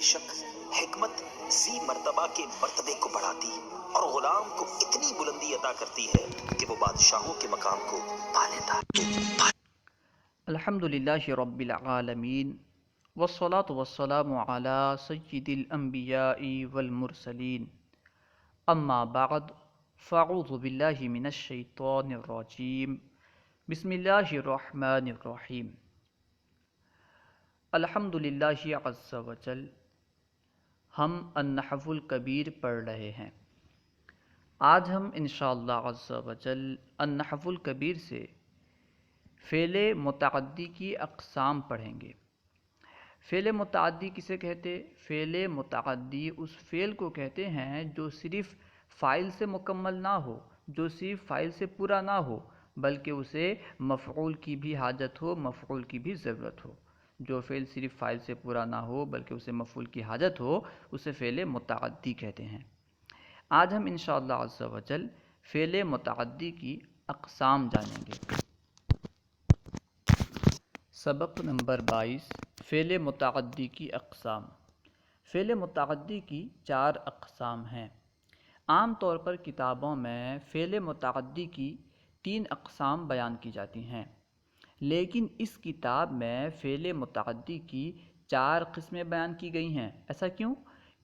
شک حکمت ذی مرتبہ کے مرتبے کو بڑھاتی اور غلام کو اتنی بلندی عطا کرتی ہے کہ وہ بادشاہوں کے مقام کو پا لیتا ہے۔ الحمدللہ رب العالمین والصلاة والسلام علی سید الانبیاء والمرسلین، اما بعد فاعوذ باللہ من الشیطان الرجیم، بسم اللہ الرحمن الرحیم۔ الحمدللہ عز وجل، ہم النحو الکبیر پڑھ رہے ہیں۔ آج ہم انشاءاللہ عز وجل النحو الکبیر سے فعل متعدی کی اقسام پڑھیں گے۔ فعل متعدی کسے کہتے؟ فعل متعدی اس فعل کو کہتے ہیں جو صرف فاعل سے مکمل نہ ہو، جو صرف فاعل سے پورا نہ ہو، بلکہ اسے مفعول کی بھی حاجت ہو، مفعول کی بھی ضرورت ہو۔ جو فعل صرف فاعل سے پورا نہ ہو بلکہ اسے مفعول کی حاجت ہو، اسے فعل متعدی کہتے ہیں۔ آج ہم انشاءاللہ عز وجل فعل متعدی کی اقسام جانیں گے۔ سبق نمبر 22، فعل متعدی کی اقسام۔ فعل متعدی کی 4 اقسام ہیں۔ عام طور پر کتابوں میں فعل متعدی کی 3 اقسام بیان کی جاتی ہیں، لیکن اس کتاب میں فعل متعدی کی 4 قسمیں بیان کی گئی ہیں۔ ایسا کیوں؟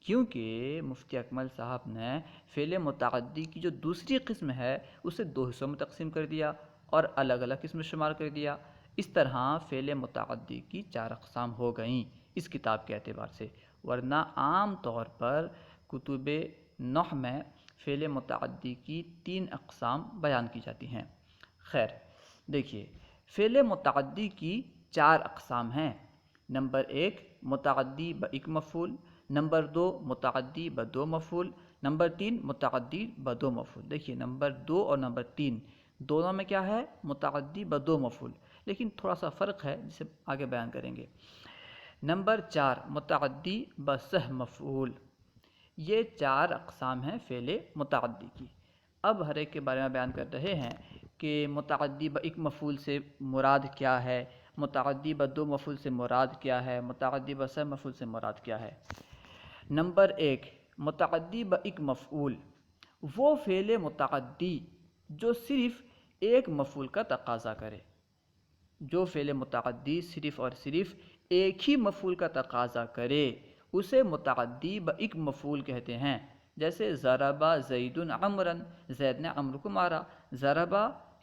کیونکہ مفتی اکمل صاحب نے فعل متعدی کی جو دوسری قسم ہے اسے 2 حصوں میں تقسیم کر دیا اور الگ الگ قسم شمار کر دیا۔ اس طرح فعل متعدی کی 4 اقسام ہو گئیں اس کتاب کے اعتبار سے، ورنہ عام طور پر کتب نحو میں فعل متعدی کی 3 اقسام بیان کی جاتی ہیں۔ خیر، دیکھیے فعل متعدی کی 4 اقسام ہیں۔ نمبر 1 متعدی ب1 مفعول، نمبر 2 متعدی ب2 مفعول، نمبر 3 متعدی ب2 مفعول۔ دیکھیے نمبر 2 اور نمبر 3 دونوں میں کیا ہے؟ متعدی ب2 مفعول، لیکن تھوڑا سا فرق ہے جسے آگے بیان کریں گے۔ نمبر 4 متعدی ب3 مفعول۔ یہ 4 اقسام ہیں فعل متعدی کی۔ اب ہر ایک کے بارے میں بیان کر رہے ہیں کہ متعدی ب1 مفعول سے مراد کیا ہے، متعدی ب2 مفعول سے مراد کیا ہے، متعدی ب3 مفعول سے مراد کیا ہے۔ نمبر 1 متعدی ب1 مفعول، وہ فعل متعدی جو صرف ایک مفعول کا تقاضا کرے۔ جو فعل متعدی صرف اور صرف ایک ہی مفعول کا تقاضا کرے اسے متعدی ب1 مفعول کہتے ہیں۔ جیسے ضرب زید عمرا، زید نے عمرو کو مارا۔ ضرب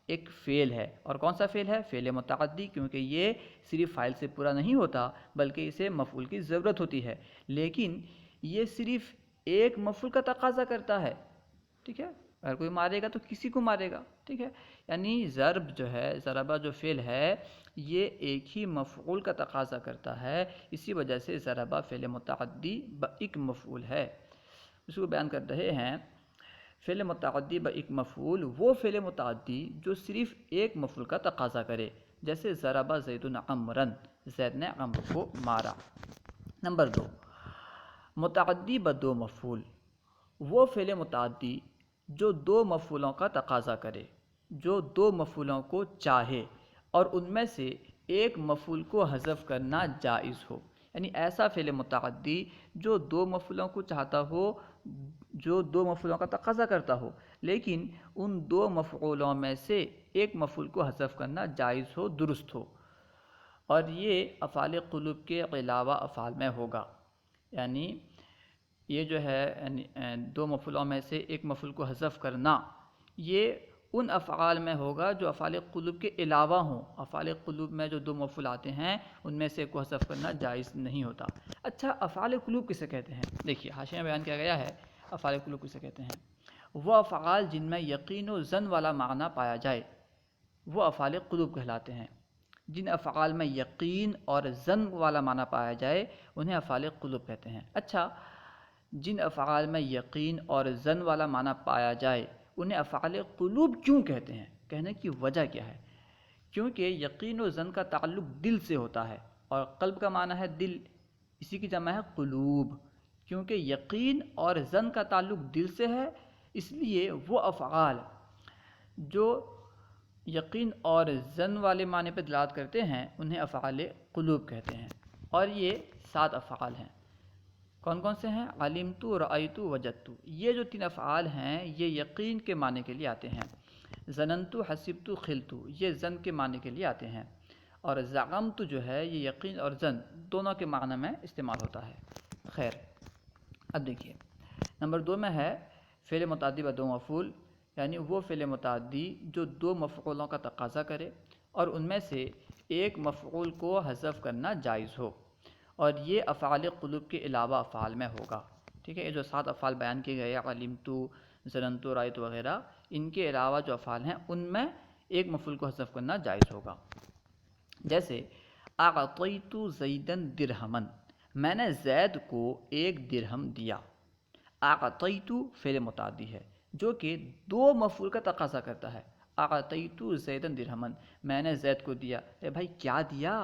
ایک فعل ہے، اور کون سا فعل ہے؟ فعل متعدی، کیونکہ یہ صرف فاعل سے پورا نہیں ہوتا بلکہ اسے مفعول کی ضرورت ہوتی ہے، لیکن یہ صرف ایک مفعول کا تقاضا کرتا ہے۔ ٹھیک ہے، اگر کوئی مارے گا تو کسی کو مارے گا۔ ٹھیک ہے، یعنی ضرب جو ہے، ضربہ جو فعل ہے یہ ایک ہی مفعول کا تقاضا کرتا ہے، اسی وجہ سے ضربہ فعل متعدی ب1 مفعول ہے۔ اس کو بیان کر رہے ہیں، فعل متعدی ب1 مفعول وہ فعل متعدی جو صرف ایک مفعول کا تقاضا کرے، جیسے ضرب زید عمرا، زید نے عمرو کو مارا۔ نمبر 2 متعدی ب2 مفعول، وہ فعل متعدی جو 2 مفعولوں کا تقاضا کرے، جو 2 مفعولوں کو چاہے اور ان میں سے ایک مفعول کو حذف کرنا جائز ہو۔ یعنی ایسا فعل متعدی جو 2 مفعولوں کو چاہتا ہو، جو 2 مفعولوں کا تقاضا کرتا ہو، لیکن ان 2 مفعولوں میں سے ایک مفعول کو حذف کرنا جائز ہو، درست ہو، اور یہ افعال قلوب کے علاوہ افعال میں ہوگا۔ یعنی یہ جو ہے 2 مفعولوں میں سے ایک مفعول کو حذف کرنا، یہ ان افعال میں ہوگا جو افعال قلوب کے علاوہ ہوں۔ افعال قلوب میں جو 2 مفعول آتے ہیں ان میں سے ایک کو حذف کرنا جائز نہیں ہوتا۔ اچھا، افعال قلوب کسے کہتے ہیں؟ دیکھیے حاشیے میں بیان کیا گیا ہے، افعال قلوب کسے کہتے ہیں؟ وہ افعال جن میں یقین و ظن والا معنی پایا جائے وہ افعال قلوب کہلاتے ہیں۔ جن افعال میں یقین اور ظن والا معنی پایا جائے انہیں افعال قلوب کہتے ہیں۔ اچھا، جن افعال میں یقین اور ظن والا معنی پایا جائے انہیں افعال قلوب کیوں کہتے ہیں؟ کہنے کی وجہ کیا ہے؟ کیونکہ یقین و ظن کا تعلق دل سے ہوتا ہے، اور قلب کا معنی ہے دل، اسی کی جمع ہے قلوب۔ کیونکہ یقین اور ظن کا تعلق دل سے ہے، اس لیے وہ افعال جو یقین اور ظن والے معنی پہ دلالت کرتے ہیں انہیں افعال قلوب کہتے ہیں، اور یہ 7 افعال ہیں۔ کون کون سے ہیں؟ علمتو، رأیتو، وجدتو، یہ جو 3 افعال ہیں یہ یقین کے معنی کے لیے آتے ہیں۔ ظننتو، حسبتو، خلتو، یہ ظن کے معنی کے لیے آتے ہیں، اور زعمت جو ہے یہ یقین اور ظن دونوں کے معنی میں استعمال ہوتا ہے۔ خیر، اب دیکھیے نمبر 2 میں ہے فعل متعدی و 2 مفعول، یعنی وہ فعل متعدی جو 2 مفعولوں کا تقاضا کرے اور ان میں سے ایک مفعول کو حذف کرنا جائز ہو، اور یہ افعال قلوب کے علاوہ افعال میں ہوگا۔ ٹھیک ہے، یہ جو 7 افعال بیان کیے گئے علمتو، ظننتو، رأیتو وغیرہ، ان کے علاوہ جو افعال ہیں ان میں ایک مفعول کو حذف کرنا جائز ہوگا۔ جیسے اعطیت زیدن درہمن، میں نے زید کو 1 درہم دیا۔ اعطیت فعل متعدی ہے جو کہ 2 مفعول کا تقاضا کرتا ہے۔ اعطیت زیدن درہمن، میں نے زید کو دیا۔ اے بھائی کیا دیا؟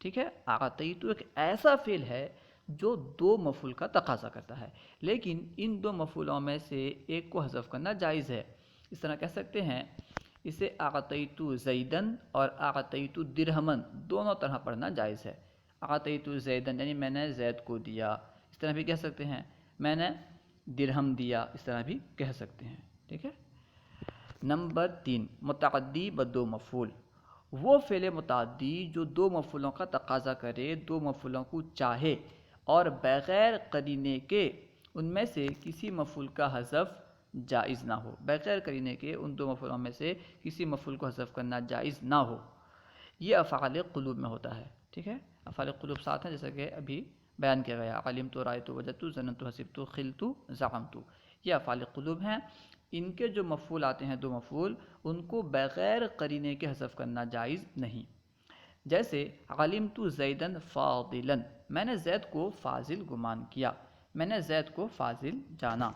ٹھیک ہے، اعطیت ایک ایسا فعل ہے جو 2 مفعول کا تقاضا کرتا ہے، لیکن ان 2 مفعولوں میں سے ایک کو حذف کرنا جائز ہے۔ اس طرح کہہ سکتے ہیں اسے اعطیت زیدن اور اعطیت درہمن دونوں طرح پڑھنا جائز ہے۔ اعطیت زیدن یعنی میں نے زید کو دیا، اس طرح بھی کہہ سکتے ہیں، میں نے درہم دیا، اس طرح بھی کہہ سکتے ہیں۔ ٹھیک ہے، نمبر 3 متعدی ب2 مفعول، وہ فعل متعدی جو 2 مفعولوں کا تقاضا کرے، 2 مفعولوں کو چاہے اور بغیر قرینے کے ان میں سے کسی مفعول کا حذف جائز نہ ہو، بغیر قرینے کے ان 2 مفعولوں میں سے کسی مفعول کو حذف کرنا جائز نہ ہو، یہ افعال قلوب میں ہوتا ہے۔ ٹھیک ہے، افعال قلوب 7 ہیں جیسا کہ ابھی بیان کیا گیا، علمتو، رأیتو، وجدتو، ظننتو، حسبتو، خلتو، زعمتو، یہ افعال قلوب ہیں۔ ان کے جو مفعول آتے ہیں 2 مفعول، ان کو بغیر قرینے کے حذف کرنا جائز نہیں۔ جیسے علمت زیدن فاضلا، میں نے زید کو فاضل گمان کیا، میں نے زید کو فاضل جانا۔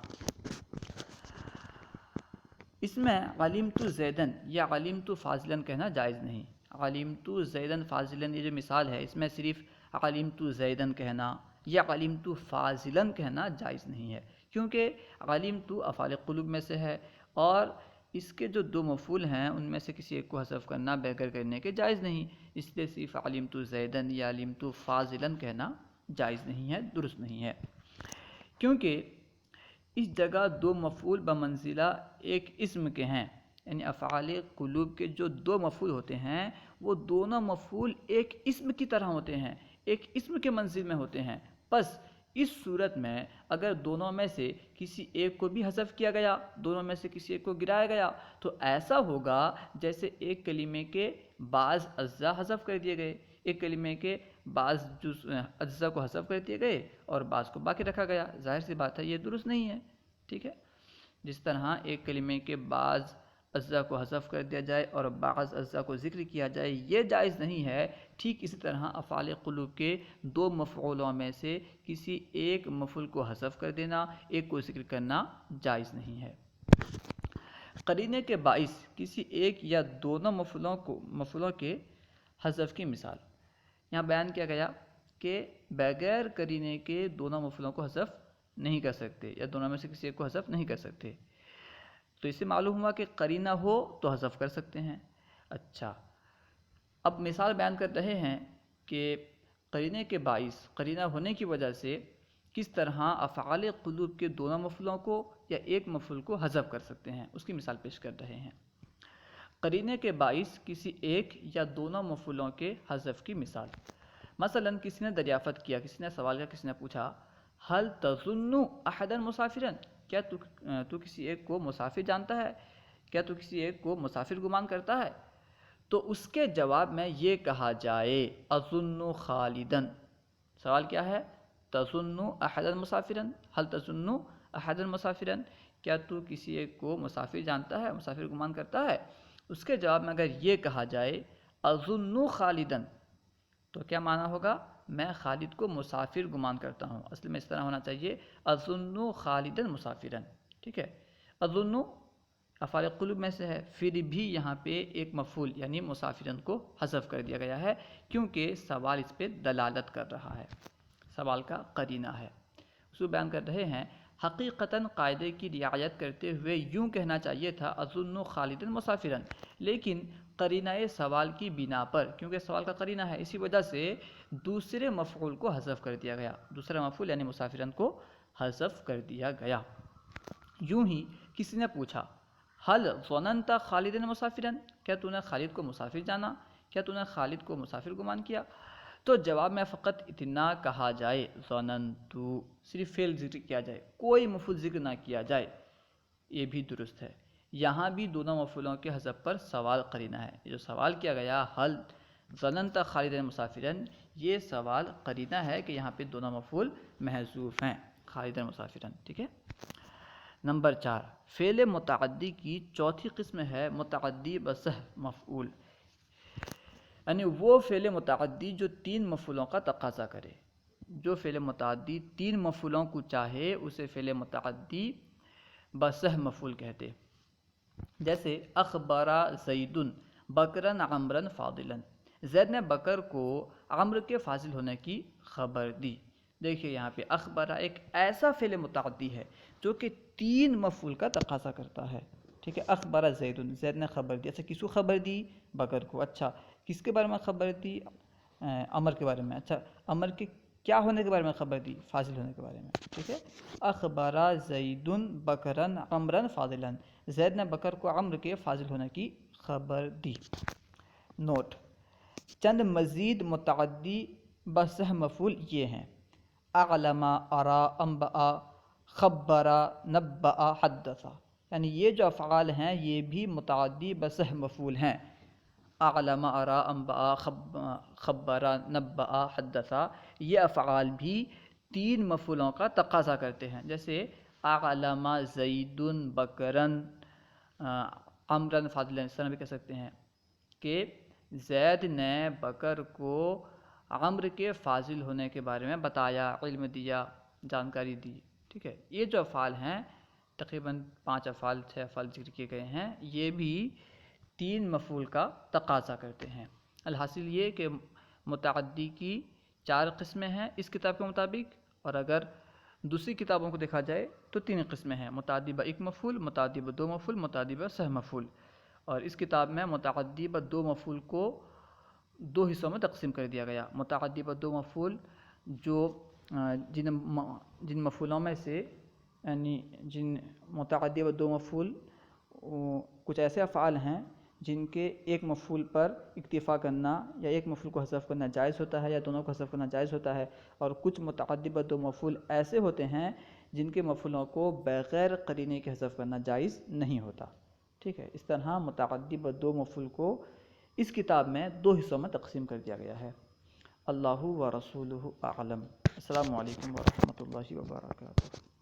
اس میں علمت زیدن یا علمت فاضلا کہنا جائز نہیں۔ علمت زیدن فاضلا یہ جو مثال ہے اس میں صرف علمت زیدن کہنا یا علمت فاضلا کہنا جائز نہیں ہے، کیونکہ علمت افعال قلوب میں سے ہے اور اس کے جو 2 مفعول ہیں ان میں سے کسی ایک کو حذف کرنا بغیر کرنے کے جائز نہیں، اس لیے صرف علمت زیدن یا علمت فاضلا کہنا جائز نہیں ہے، درست نہیں ہے، کیونکہ اس جگہ 2 مفعول بمنزلہ ایک اسم کے ہیں، یعنی افعال قلوب کے جو 2 مفعول ہوتے ہیں وہ دونوں مفعول ایک اسم کی طرح ہوتے ہیں، ایک اسم کے منزل میں ہوتے ہیں۔ بس اس صورت میں اگر دونوں میں سے کسی ایک کو بھی حذف کیا گیا، دونوں میں سے کسی ایک کو گرایا گیا، تو ایسا ہوگا جیسے ایک کلمے کے بعض اجزاء حذف کر دیے گئے، ایک کلمے کے بعض اجزاء کو حذف کر دیے گئے اور بعض کو باقی رکھا گیا۔ ظاہر سی بات ہے یہ درست نہیں ہے۔ ٹھیک ہے، جس طرح ایک کلمے کے بعض اجزاء کو حذف کر دیا جائے اور بعض اجزاء کو ذکر کیا جائے یہ جائز نہیں ہے، ٹھیک اسی طرح افعال قلوب کے 2 مفعولوں میں سے کسی ایک مفعول کو حذف کر دینا، ایک کو ذکر کرنا جائز نہیں ہے۔ قرینے کے باعث کسی ایک یا دونوں مفعولوں کے حذف کی مثال یہاں بیان کیا گیا کہ بغیر قرینے کے دونوں مفعولوں کو حذف نہیں کر سکتے یا دونوں میں سے کسی ایک کو حذف نہیں کر سکتے، تو اس سے معلوم ہوا کہ قرینہ ہو تو حذف کر سکتے ہیں۔ اچھا، اب مثال بیان کر رہے ہیں کہ قرینے کے باعث، قرینہ ہونے کی وجہ سے کس طرح افعال قلوب کے دونوں مفعولوں کو یا ایک مفعول کو حذف کر سکتے ہیں، اس کی مثال پیش کر رہے ہیں۔ قرینے کے باعث کسی ایک یا دونوں مفعولوں کے حذف کی مثال، مثلا کسی نے دریافت کیا، کسی نے سوال کیا، کسی نے پوچھا هل تظن احدا مسافرا، کیا تو کسی ایک کو مسافر جانتا ہے، کیا تو کسی ایک کو مسافر گمان کرتا ہے، تو اس کے جواب میں یہ کہا جائے اظن خالدا۔ سوال کیا ہے؟ تظن احدا مسافرا، هل تظن احدا مسافرا، کیا تو کسی ایک کو مسافر جانتا ہے، مسافر گمان کرتا ہے؟ اس کے جواب میں اگر یہ کہا جائے اظن خالدا، تو کیا معنی ہوگا؟ میں خالد کو مسافر گمان کرتا ہوں۔ اصل میں اس طرح ہونا چاہیے اظن خالدا مسافرا۔ ٹھیک ہے، اظن افعال قلوب میں سے ہے، پھر بھی یہاں پہ ایک مفعول یعنی مسافرن کو حذف کر دیا گیا ہے کیونکہ سوال اس پہ دلالت کر رہا ہے، سوال کا قرینہ ہے۔ اس کو بیان کر رہے ہیں حقیقتاً قاعدے کی رعایت کرتے ہوئے یوں کہنا چاہیے تھا اظن خالدا مسافرا، لیکن قرینہ سوال کی بنا پر، کیونکہ سوال کا قرینہ ہے اسی وجہ سے دوسرے مفعول کو حذف کر دیا گیا، دوسرا مفعول یعنی مسافرن کو حذف کر دیا گیا۔ یوں ہی کسی نے پوچھا حل ظننت خالدن مسافرن، کیا تو نے خالد کو مسافر جانا، کیا تو نے خالد کو مسافر گمان کیا؟ تو جواب میں فقط اتنا کہا جائے ظننت، صرف فعل ذکر کیا جائے، کوئی مفعول ذکر نہ کیا جائے، یہ بھی درست ہے۔ یہاں بھی دونوں مفعولوں کے حذف پر سوال قرینہ ہے، جو سوال کیا گیا حل ظننت خالدن مسافرن، یہ سوال قرینہ ہے کہ یہاں پہ دونوں مفعول محذوف ہیں، خالدن مسافرن، ٹھیک ہے۔ نمبر 4، فعل متعدی کی چوتھی قسم ہے متعدی بصح مفعول، یعنی وہ فعل متعدی جو 3 مفعولوں کا تقاضا کرے، جو فعل متعدی 3 مفعولوں کو چاہے اسے فعل متعدی بصح مفعول کہتے۔ جیسے اخبرا زیدن بکرن عمرن فاضلن، زید نے بکر کو عمر کے فاضل ہونے کی خبر دی۔ دیکھیے یہاں پہ اخبرا ایک ایسا فعل متعدی ہے جو کہ 3 مفعول کا تقاضا کرتا ہے، ٹھیک ہے۔ اخبرا زیدن، زید نے خبر دی، اچھا کس کو خبر دی؟ بکر کو۔ اچھا کس کے بارے میں خبر دی؟ عمر کے بارے میں۔ اچھا عمر کے کیا ہونے کے بارے میں خبر دی؟ فاضل ہونے کے بارے میں، ٹھیک ہے۔ اخبرا زیدن بکرن عمرن فاضلن، زید نے بکر کو عمر کے فاضل ہونے کی خبر دی۔ نوٹ: چند مزید متعدی بصح مفعول یہ ہیں: اعلم، ارا، انبأ، خبر، نبأ، حدث، یعنی یہ جو افعال ہیں یہ بھی متعدی بصح مفعول ہیں۔ اعلم، ارا، انبأ، خبر، نبأ، حدث، یہ افعال بھی 3 مفعولوں کا تقاضا کرتے ہیں، جیسے اعلم زیدن بکرن عمرن فاضلن، اس طرح بھی کہہ سکتے ہیں کہ زید نے بکر کو عمر کے فاضل ہونے کے بارے میں بتایا، علم دیا، جانکاری دی، ٹھیک ہے۔ یہ جو افعال ہیں تقریباً 5 افعال 6 افعال ذکر کیے گئے ہیں، یہ بھی 3 مفعول کا تقاضا کرتے ہیں۔ الحاصل یہ کہ متعدی کی 4 قسمیں ہیں اس کتاب کے مطابق، اور اگر دوسری کتابوں کو دیکھا جائے تو 3 قسمیں ہیں: متعدی ب1 مفعول، متعدی ب2 مفعول، متعدی بصح مفعول۔ اور اس کتاب میں متعدی ب2 مفعول کو 2 حصوں میں تقسیم کر دیا گیا۔ متعدی ب2 مفعول جو جن مفعولوں میں سے، یعنی جن متعدی ب2 مفعول کچھ ایسے افعال ہیں جن کے ایک مفعول پر اکتفا کرنا یا ایک مفعول کو حذف کرنا جائز ہوتا ہے یا دونوں کو حذف کرنا جائز ہوتا ہے، اور کچھ متعدی ب2 مفعول ایسے ہوتے ہیں جن کے مفعولوں کو بغیر قرینے کے حذف کرنا جائز نہیں ہوتا، ٹھیک ہے۔ اس طرح متعدی ب2 مفعول کو اس کتاب میں 2 حصوں میں تقسیم کر دیا گیا ہے۔ اللہ و رسولہ اعلم۔ السلام علیکم ورحمۃ اللہ وبرکاتہ۔